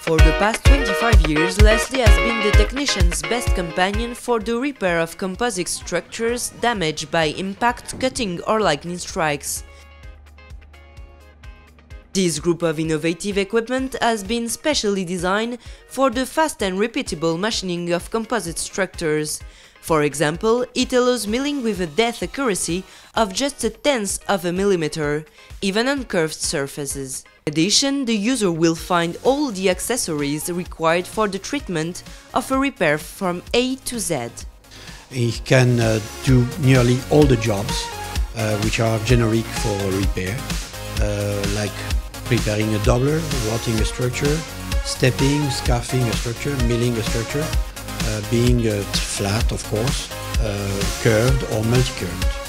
For the past 25 years, Leslie has been the technician's best companion for the repair of composite structures damaged by impact, cutting or lightning strikes. This group of innovative equipment has been specially designed for the fast and repeatable machining of composite structures. For example, it allows milling with a depth accuracy of just a tenth of a millimeter, even on curved surfaces. In addition, the user will find all the accessories required for the treatment of a repair from A to Z. He can do nearly all the jobs which are generic for repair, like preparing a doubler, rotting a structure, stepping, scarfing a structure, milling a structure, being flat, of course, curved or multi-curved.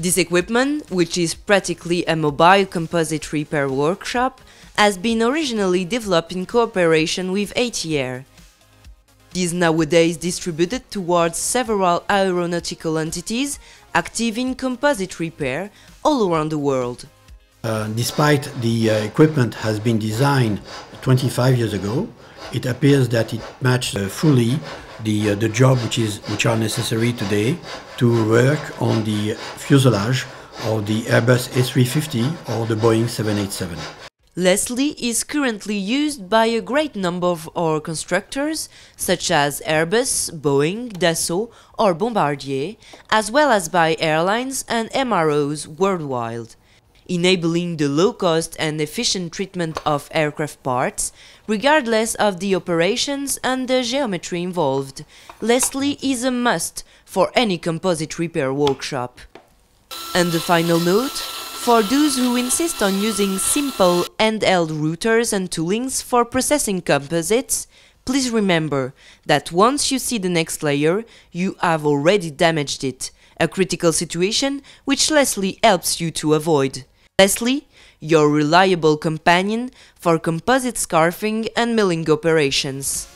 This equipment, which is practically a mobile composite repair workshop, has been originally developed in cooperation with ATR. It is nowadays distributed towards several aeronautical entities active in composite repair all around the world. Despite the equipment has been designed 25 years ago, it appears that it matches fully the job which are necessary today to work on the fuselage of the Airbus A350 or the Boeing 787. Leslie is currently used by a great number of our constructors, such as Airbus, Boeing, Dassault or Bombardier, as well as by airlines and MROs worldwide, enabling the low-cost and efficient treatment of aircraft parts, regardless of the operations and the geometry involved. Leslie is a must for any composite repair workshop. And the final note, for those who insist on using simple handheld routers and toolings for processing composites, please remember that once you see the next layer, you have already damaged it, a critical situation which Leslie helps you to avoid. Leslie, your reliable companion for composite scarfing and milling operations.